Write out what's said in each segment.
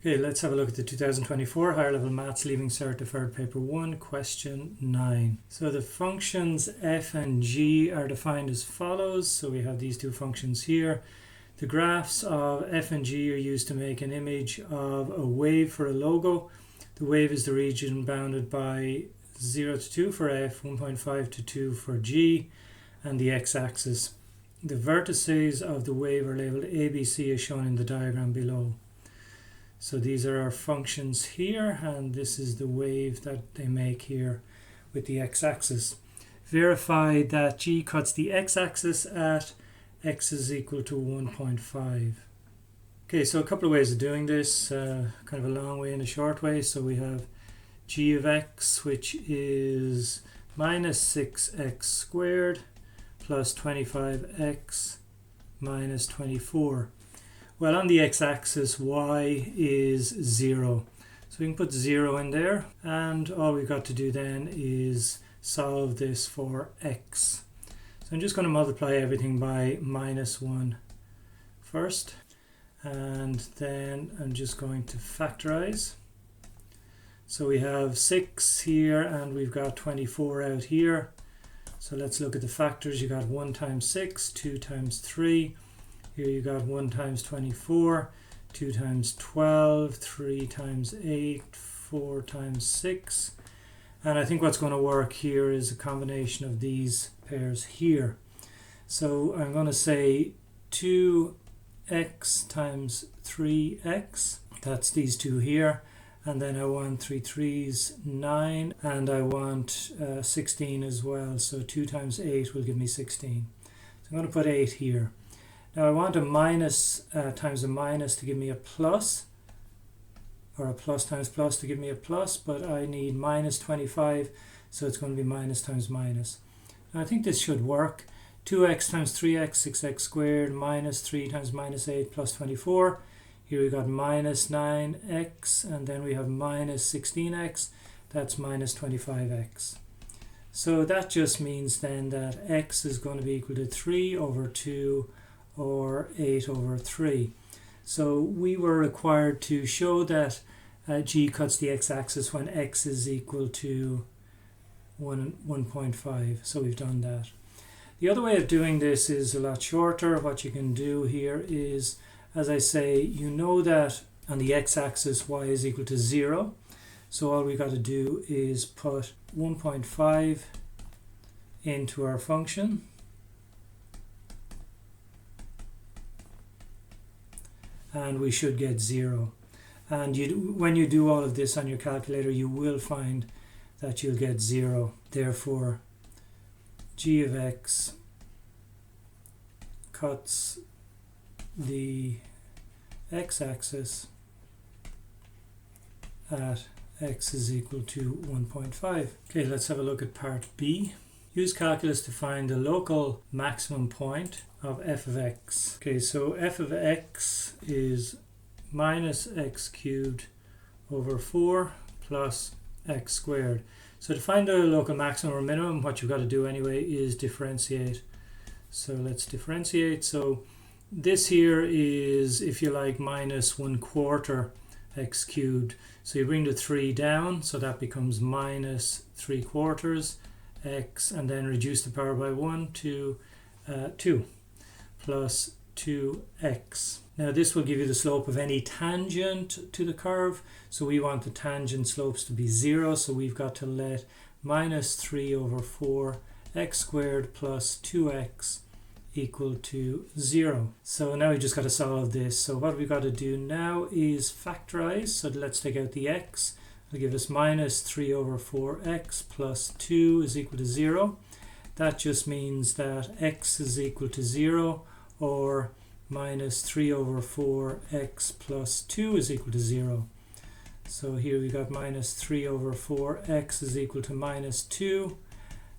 Okay, let's have a look at the 2024 Higher Level Maths Leaving Cert Deferred Paper 1, question 9. So the functions f and g are defined as follows. So we have these two functions here. The graphs of f and g are used to make an image of a wave for a logo. The wave is the region bounded by 0 to 2 for f, 1.5 to 2 for g, and the x-axis. The vertices of the wave are labelled A, B, C as shown in the diagram below. So these are our functions here, and this is the wave that they make here with the x-axis. Verify that g cuts the x-axis at x is equal to 1.5. Okay, so a couple of ways of doing this, kind of a long way and a short way. So we have g of x, which is minus 6x squared plus 25x minus 24. Well, on the x-axis, y is 0. So we can put 0 in there, and all we've got to do then is solve this for x. So I'm just going to multiply everything by minus 1 first, and then I'm just going to factorize. So we have 6 here, and we've got 24 out here. So let's look at the factors. You got 1 times 6, 2 times 3. Here you got 1 times 24, 2 times 12, 3 times 8, 4 times 6. And I think what's going to work here is a combination of these pairs here. So I'm going to say 2x times 3x. That's these two here. And then I want 3 3's 9, and I want 16 as well. So 2 times 8 will give me 16. So I'm going to put 8 here. Now I want a minus times a minus to give me a plus, or a plus times plus to give me a plus, but I need minus 25, so it's going to be minus times minus. Now I think this should work. 2x times 3x, 6x squared, minus 3 times minus 8 plus 24. Here we got minus 9x, and then we have minus 16x, that's minus 25x. So that just means then that x is going to be equal to 3 over 2 or 8 over 3. So we were required to show that g cuts the x-axis when x is equal to 1.5. So we've done that. The other way of doing this is a lot shorter. What you can do here is, as I say, you know that on the x-axis y is equal to 0. So all we got to do is put 1.5 into our function. And we should get 0. And when you do all of this on your calculator, you will find that you'll get 0. Therefore, g of x cuts the x-axis at x is equal to 1.5. Okay, let's have a look at part B. Use calculus to find the local maximum point of f of x. Okay, so f of x is minus x cubed over 4 plus x squared. So to find the local maximum or minimum, what you've got to do anyway is differentiate. So let's differentiate. So this here is, if you like, minus 1/4 x cubed. So you bring the 3 down, so that becomes minus 3/4 x, and then reduce the power by 1 to 2 plus 2x. Now this will give you the slope of any tangent to the curve, so we want the tangent slopes to be 0, so we've got to let minus 3 over 4 x squared plus 2x equal to 0. So now we just got to solve this. So what we've got to do now is factorize. So let's take out the x. It'll give us minus 3 over 4x plus 2 is equal to 0. That just means that x is equal to 0, or minus 3 over 4x plus 2 is equal to 0. So here we got minus 3 over 4x is equal to minus 2,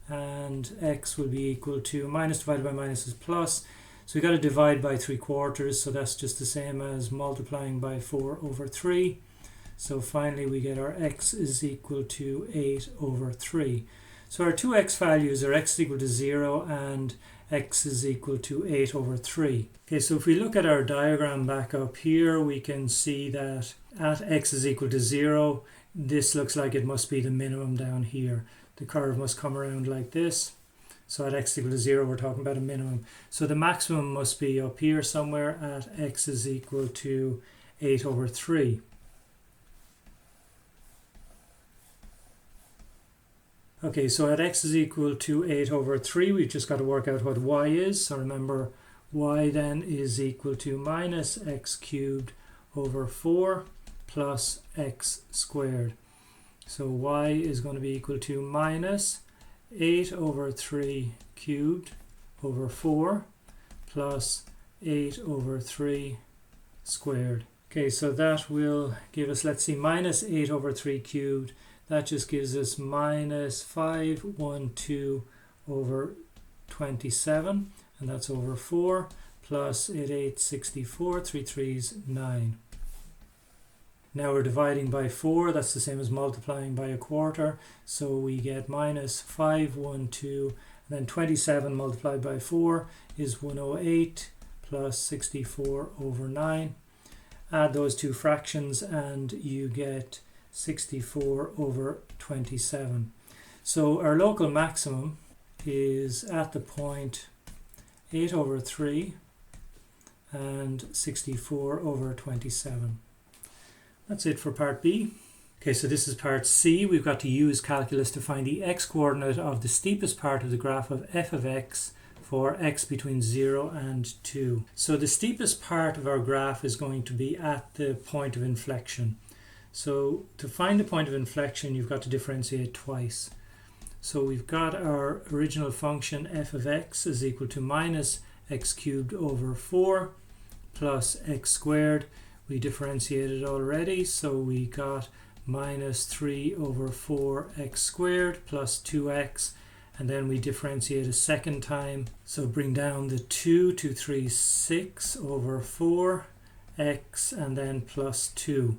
and x will be equal to minus divided by minus is plus. So we got to divide by 3/4, so that's just the same as multiplying by 4 over 3. So finally we get our x is equal to 8 over 3. So our two x values are x is equal to 0 and x is equal to 8 over 3. Okay, so if we look at our diagram back up here, we can see that at x is equal to 0, this looks like it must be the minimum down here. The curve must come around like this. So at x equal to 0, we're talking about a minimum. So the maximum must be up here somewhere at x is equal to 8 over 3. Okay, so at x is equal to 8 over 3, we've just got to work out what y is. So remember, y then is equal to minus x cubed over 4 plus x squared. So y is going to be equal to minus 8 over 3 cubed over 4 plus 8 over 3 squared. Okay, so that will give us, let's see, minus 8 over 3 cubed. That just gives us minus 512 over 27, and that's over 4, plus 8 8 64, 3 3's 9. Now we're dividing by 4, that's the same as multiplying by a quarter, so we get minus 512, and then 27 multiplied by 4 is 108, plus 64 over 9. Add those two fractions and you get 64 over 27. So our local maximum is at the point 8 over 3 and 64 over 27. That's it for part B. Okay, so this is part C. We've got to use calculus to find the x-coordinate of the steepest part of the graph of f of x for x between 0 and 2. So the steepest part of our graph is going to be at the point of inflection. So to find the point of inflection, you've got to differentiate twice. So we've got our original function f of x is equal to minus x cubed over 4 plus x squared. We differentiated already, so we got minus 3 over 4x squared plus 2x, and then we differentiate a second time, so bring down the 2 to 3 6 over 4x and then plus 2.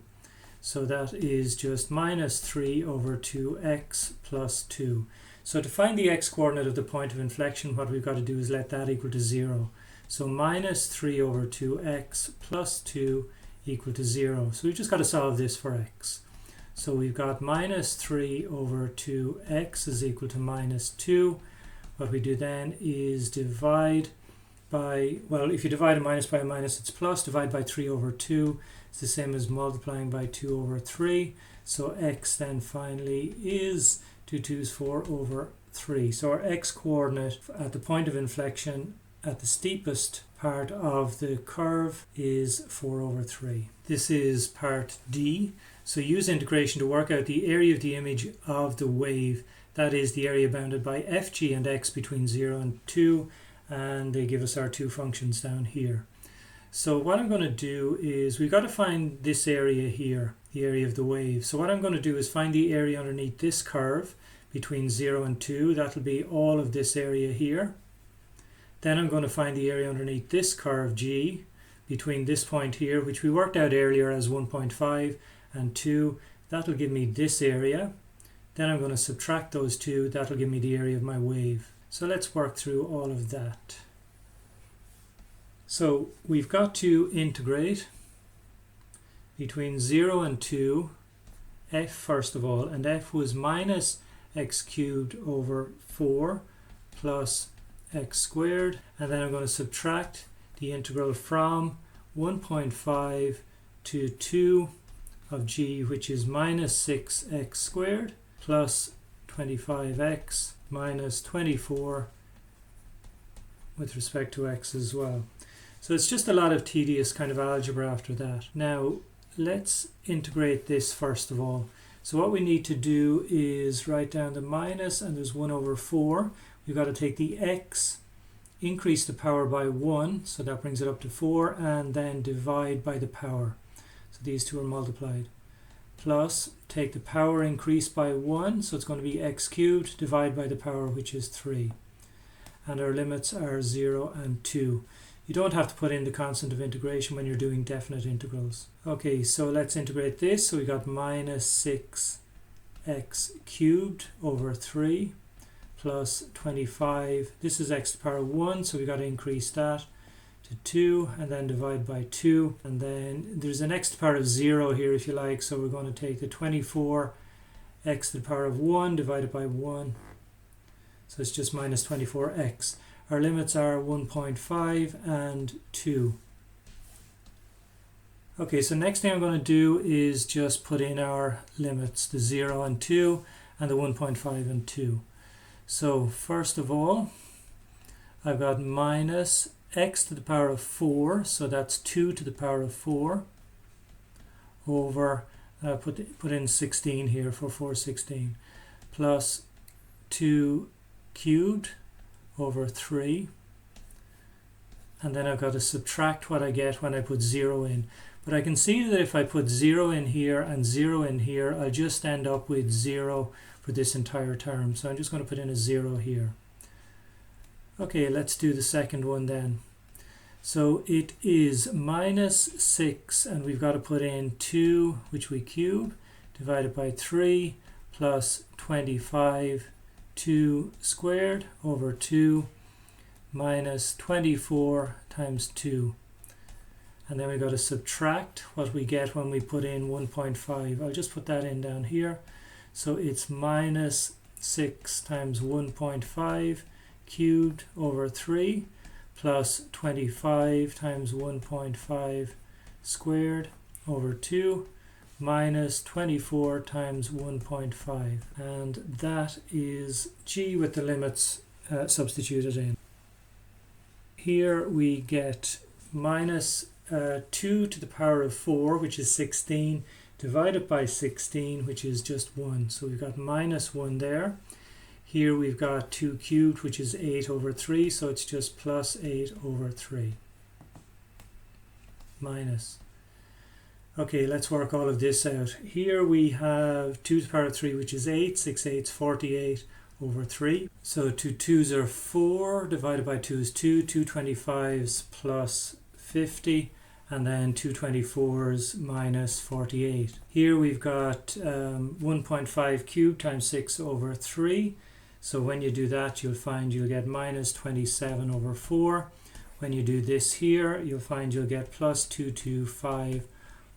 So that is just minus 3 over 2x plus 2. So to find the x-coordinate of the point of inflection, what we've got to do is let that equal to 0. So minus 3 over 2x plus 2 equal to 0. So we've just got to solve this for x. So we've got minus 3 over 2x is equal to minus 2. What we do then is divide by, well, if you divide a minus by a minus, it's plus. Divide by 3 over 2. It's the same as multiplying by 2 over 3. So x then finally is 2 2's 4 over 3. So our x-coordinate at the point of inflection at the steepest part of the curve is 4 over 3. This is part D. So use integration to work out the area of the image of the wave. That is the area bounded by fg and x between 0 and 2. And they give us our two functions down here. So what I'm going to do is we've got to find this area here, the area of the wave. So what I'm going to do is find the area underneath this curve between 0 and 2. That'll be all of this area here. Then I'm going to find the area underneath this curve G between this point here, which we worked out earlier as 1.5 and 2. That'll give me this area. Then I'm going to subtract those two. That'll give me the area of my wave. So let's work through all of that. So we've got to integrate between 0 and 2, f first of all, and f was minus x cubed over 4 plus x squared, and then I'm going to subtract the integral from 1.5 to 2 of g, which is minus 6x squared plus 25x minus 24 with respect to x as well. So it's just a lot of tedious kind of algebra after that. Now let's integrate this first of all. So what we need to do is write down the minus, and there's 1 over 4. We've got to take the x, increase the power by 1, so that brings it up to 4, and then divide by the power. So these two are multiplied. Plus, take the power increase by 1, so it's going to be x cubed, divide by the power, which is 3. And our limits are 0 and 2. You don't have to put in the constant of integration when you're doing definite integrals. Okay, so let's integrate this. So we got minus 6x cubed over 3 plus 25. This is x to the power 1, so we've got to increase that to 2, and then divide by 2, and then there's a next part of 0 here if you like, so we're going to take the 24 x to the power of 1 divided by 1, so it's just minus 24x. Our limits are 1.5 and 2. Okay, so next thing I'm going to do is just put in our limits, the 0 and 2 and the 1.5 and 2. So first of all, I've got minus x to the power of 4, so that's 2 to the power of 4, over, put in 16 here for 416, plus 2 cubed over 3, and then I've got to subtract what I get when I put 0 in. But I can see that if I put 0 in here and 0 in here, I'll just end up with 0 for this entire term. So I'm just going to put in a 0 here. Okay, let's do the second one then. So it is minus 6, and we've got to put in 2, which we cube, divided by 3, plus 25, 2 squared over 2, minus 24 times 2. And then we've got to subtract what we get when we put in 1.5. I'll just put that in down here. So it's minus 6 times 1.5 cubed over 3, plus 25 times 1.5 squared over 2, minus 24 times 1.5. And that is g with the limits substituted in. Here we get minus 2 to the power of 4, which is 16, divided by 16, which is just 1. So we've got minus 1 there. Here we've got 2 cubed, which is 8 over 3, so it's just plus 8 over 3. Minus. Okay, let's work all of this out. Here we have 2 to the power of 3, which is 8, 6 8's 48 over 3. So 2 2's are 4, divided by 2 is 2, 2 25's plus 50, and then 2 24's minus 48. Here we've got 1.5 cubed times 6 over 3. So when you do that, you'll find you'll get minus 27 over 4. When you do this here, you'll find you'll get plus 225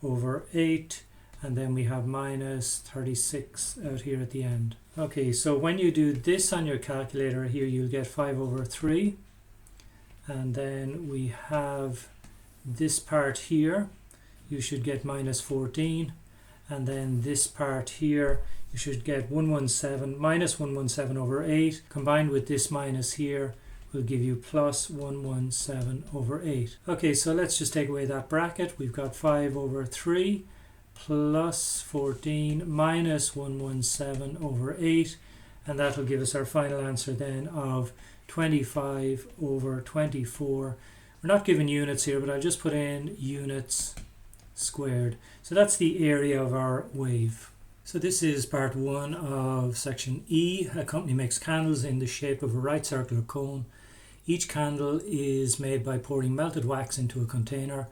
over 8. And then we have minus 36 out here at the end. Okay, so when you do this on your calculator here, you'll get 5 over 3. And then we have this part here, you should get minus 14. And then this part here, you should get 117, minus 117 over 8. Combined with this minus here will give you plus 117 over 8. Okay, so let's just take away that bracket. We've got 5 over 3 plus 14 minus 117 over 8, and that will give us our final answer then of 25 over 24. We're not given units here, but I'll just put in units squared. So that's the area of our wave. So this is part 1 of section E. A company makes candles in the shape of a right circular cone. Each candle is made by pouring melted wax into a container.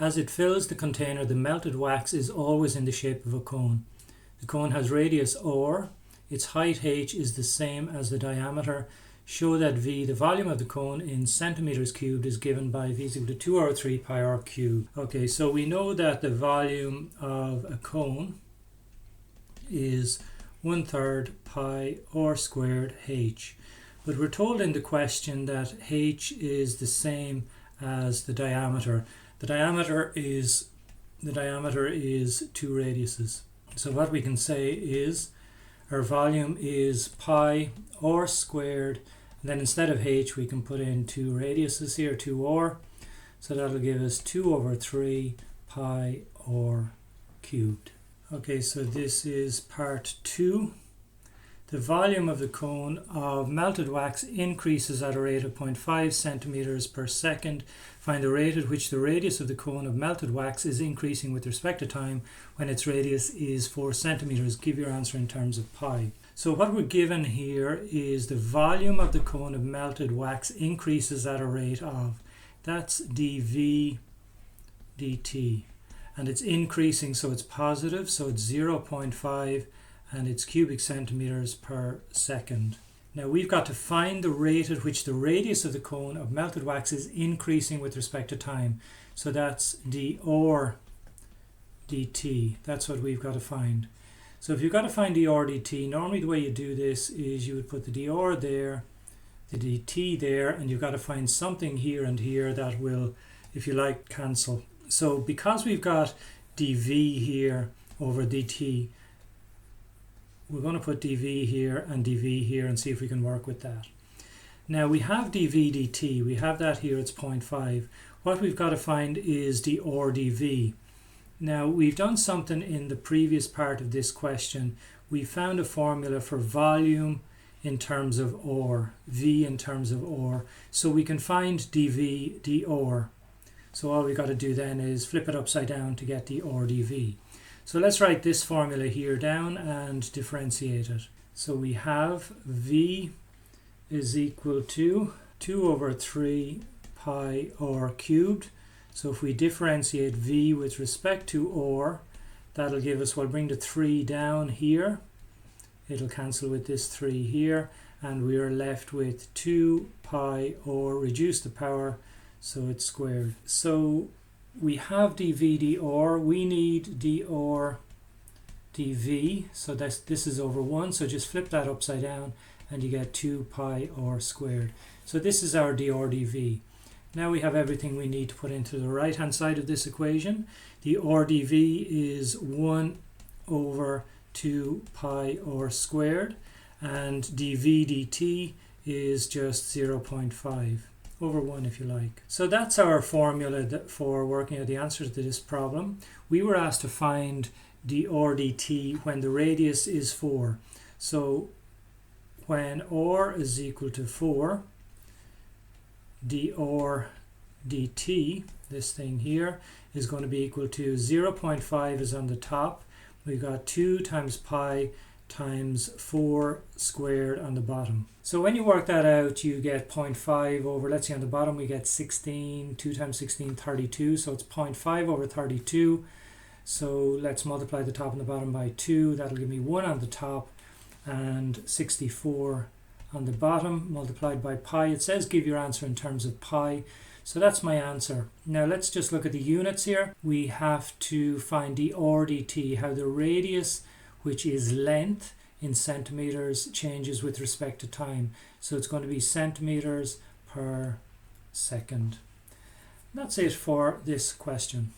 As it fills the container, the melted wax is always in the shape of a cone. The cone has radius r. Its height h is the same as the diameter. Show that V, the volume of the cone in centimeters cubed, is given by V is equal to 2 over 3 pi r cubed. Okay, so we know that the volume of a cone is 1/3 pi r squared h. But we're told in the question that h is the same as the diameter. The diameter is 2 radiuses. So what we can say is our volume is pi r squared, and then instead of h we can put in 2 radiuses here, 2r. So that'll give us 2 over 3 pi r cubed. Okay, so this is part 2. The volume of the cone of melted wax increases at a rate of 0.5 centimeters per second. Find the rate at which the radius of the cone of melted wax is increasing with respect to time when its radius is 4 centimeters. Give your answer in terms of pi. So what we're given here is the volume of the cone of melted wax increases at a rate of, that's dV dt. And it's increasing, so it's positive, so it's 0.5, and it's cubic centimeters per second. Now we've got to find the rate at which the radius of the cone of melted wax is increasing with respect to time. So that's dr dt. That's what we've got to find. So if you've got to find dr dt, normally the way you do this is you would put the dr there, the dt there, and you've got to find something here and here that will, if you like, cancel. So because we've got dv here over dt, we're going to put dv here and dv here and see if we can work with that. Now we have dv dt, we have that here, it's 0.5. What we've got to find is dr dv. Now we've done something in the previous part of this question. We found a formula for volume in terms of or, v in terms of or. So we can find dv dr. So all we've got to do then is flip it upside down to get dr dv. So let's write this formula here down and differentiate it. So we have v is equal to 2 over 3 pi r cubed. So if we differentiate v with respect to or, that'll give us, we'll bring the 3 down here. It'll cancel with this 3 here, and we are left with 2 pi r reduced to power, so it's squared. So we have dv dr, we need dr dv, so this is over 1, so just flip that upside down and you get 2 pi r squared. So this is our dr dv. Now we have everything we need to put into the right hand side of this equation. The r dv is 1 over 2 pi r squared, and dv dt is just 0.5 over 1 if you like. So that's our formula for working out the answers to this problem. We were asked to find dr dt when the radius is 4. So when r is equal to 4, dr dt, this thing here, is going to be equal to 0.5 is on the top. We've got 2 times pi times 4 squared on the bottom. So when you work that out, you get 0.5 over, let's see, on the bottom we get 16, 2 times 16, 32, so it's 0.5 over 32. So let's multiply the top and the bottom by 2, that'll give me 1 on the top and 64 on the bottom, multiplied by pi. It says give your answer in terms of pi, so that's my answer. Now let's just look at the units here. We have to find dr dt, how the radius, which is length in centimeters, changes with respect to time. So it's going to be centimeters per second. That's it for this question.